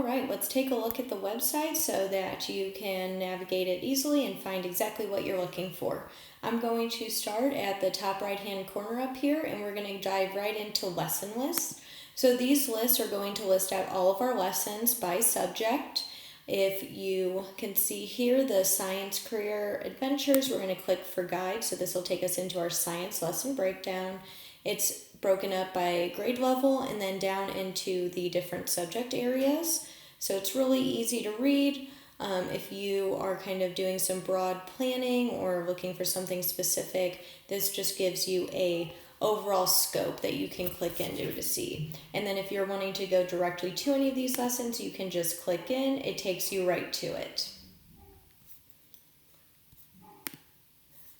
right, let's take a look at the website so that you can navigate it easily and find exactly what you're looking for. I'm going to start at the top right hand corner up here, and we're going to dive right into lesson lists. So these lists are going to list out all of our lessons by subject. If you can see here, the Science Career Adventures, we're going to click for guide. So this will take us into our science lesson breakdown. It's broken up by grade level and then down into the different subject areas. So it's really easy to read. If you are kind of doing some broad planning or looking for something specific, this just gives you a overall scope that you can click into to see. And then if you're wanting to go directly to any of these lessons, you can just click in. It takes you right to it.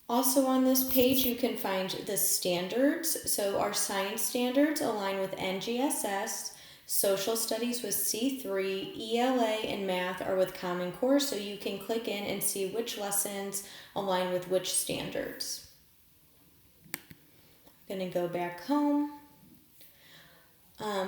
Also on this page, you can find the standards. So our science standards align with NGSS, social studies with C3, ELA, and math are with Common Core, so you can click in and see which lessons align with which standards. I'm going to go back home.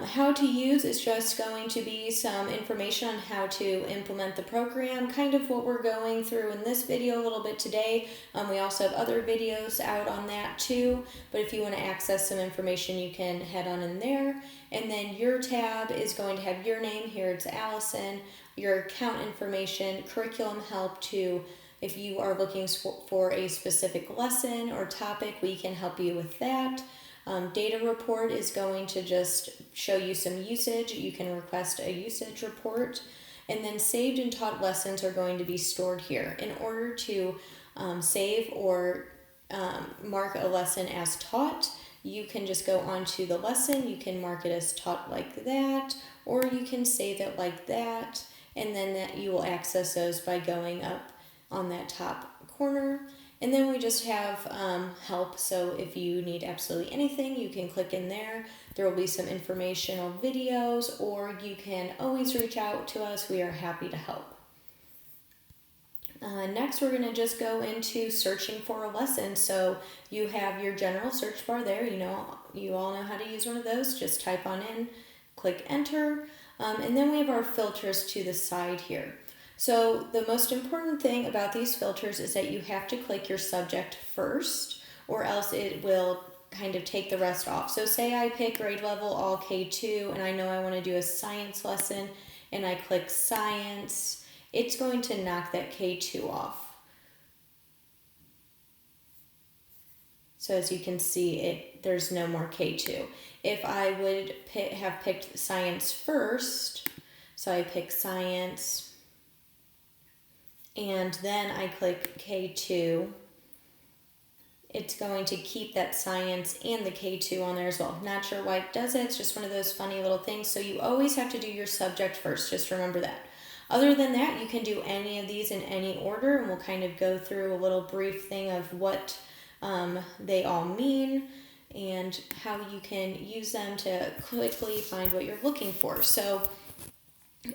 How to use is just going to be some information on how to implement the program, kind of what we're going through in this video a little bit today. We also have other videos out on that too, but if you want to access some information, you can head on in there. And then your tab is going to have your name, here it's Allison, your account information, curriculum help to, if you are looking for a specific lesson or topic, we can help you with that. Data report is going to just show you some usage. You can request a usage report. And then saved and taught lessons are going to be stored here. In order to save or mark a lesson as taught, you can just go onto the lesson. You can mark it as taught like that, or you can save it like that. And then that you will access those by going up on that top corner. And then we just have help, so if you need absolutely anything, you can click in there. There will be some informational videos, or you can always reach out to us. We are happy to help. Next, we're going to just go into searching for a lesson. So you have your general search bar there. You all know how to use one of those. Just type on in, click enter, and then we have our filters to the side here. So the most important thing about these filters is that you have to click your subject first, or else it will kind of take the rest off. So say I pick grade level all K2 and I know I want to do a science lesson and I click science, it's going to knock that K2 off. So as you can see, there's no more K2. If I would have picked science first, so I pick science, and then I click K2, it's going to keep that science and the K2 on there as well. Not sure why it does it. It's just one of those funny little things. So you always have to do your subject first. Just remember that. Other than that, you can do any of these in any order, and we'll kind of go through a little brief thing of what they all mean and how you can use them to quickly find what you're looking for. So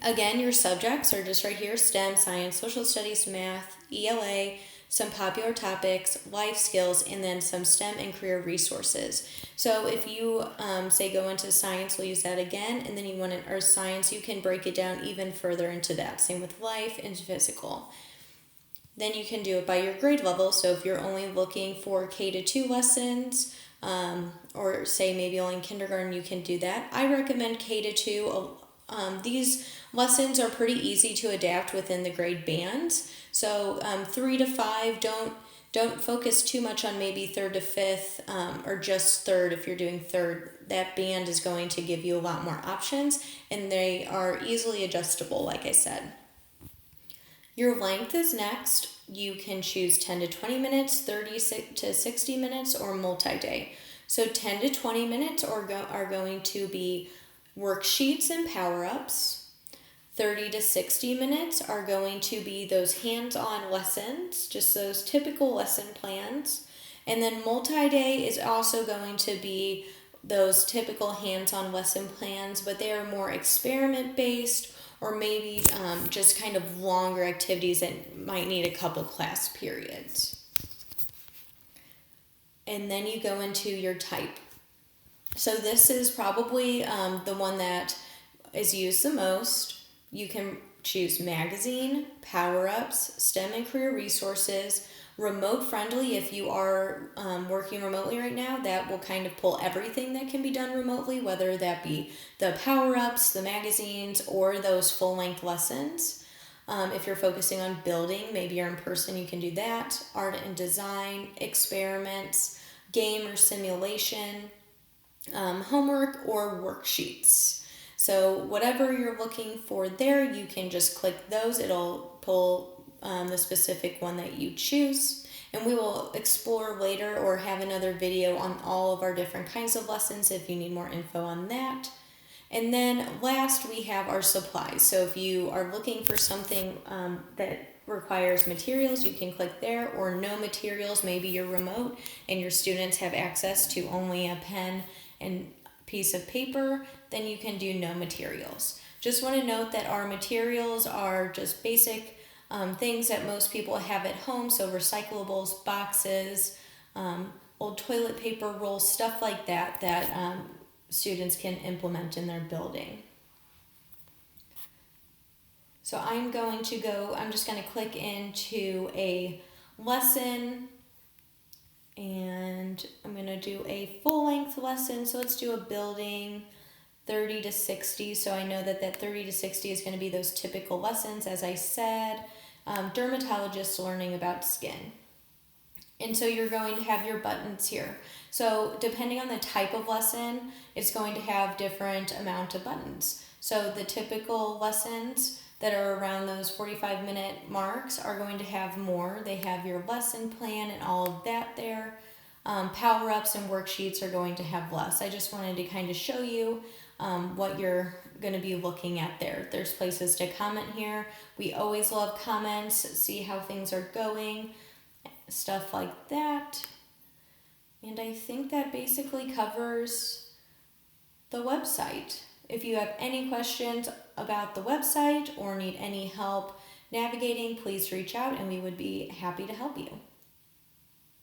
again, your subjects are just right here: STEM, science, social studies, math, ELA, some popular topics, life skills, and then some STEM and career resources. So if you say go into science, we'll use that again, and then you want to, or science, you can break it down even further into that. Same with life and physical. Then you can do it by your grade level. So if you're only looking for K-2 lessons, or say maybe only in kindergarten, you can do that. I recommend K-2. These lessons are pretty easy to adapt within the grade bands. So 3 to 5, don't focus too much on maybe 3rd to 5th, or just 3rd. If you're doing 3rd, that band is going to give you a lot more options, and they are easily adjustable, like I said. Your length is next. You can choose 10 to 20 minutes, 30 to 60 minutes, or multi-day. So 10 to 20 minutes are going to be worksheets and power-ups. 30 to 60 minutes are going to be those hands-on lessons, just those typical lesson plans. And then multi-day is also going to be those typical hands-on lesson plans, but they are more experiment-based, or maybe just kind of longer activities that might need a couple class periods. And then you go into your type. So this is probably the one that is used the most. You can choose magazine, power-ups, STEM and career resources, remote friendly. If you are working remotely right now, that will kind of pull everything that can be done remotely, whether that be the power-ups, the magazines, or those full-length lessons. If you're focusing on building, maybe you're in person, you can do that. Art and design, experiments, game or simulation, homework, or worksheets. So whatever you're looking for there, you can just click those. It'll pull the specific one that you choose. And we will explore later or have another video on all of our different kinds of lessons if you need more info on that. And then last, we have our supplies. So if you are looking for something that requires materials, you can click there, or no materials. Maybe you're remote and your students have access to only a pen and piece of paper, then you can do no materials. Just want to note that our materials are just basic things that most people have at home, so recyclables, boxes, old toilet paper rolls, stuff like that students can implement in their building. So I'm just going to click into a lesson, and I'm going to do a full-length lesson. So let's do a building 30 to 60. So I know that 30 to 60 is going to be those typical lessons, as I said. Dermatologists learning about skin. And so you're going to have your buttons here. So depending on the type of lesson, it's going to have different amount of buttons. So the typical lessons that are around those 45-minute marks are going to have more. They have your lesson plan and all of that there. Power-ups and worksheets are going to have less. I just wanted to kind of show you what you're going to be looking at there. There's places to comment here. We always love comments, see how things are going, stuff like that. And I think that basically covers the website. If you have any questions about the website or need any help navigating, please reach out and we would be happy to help you.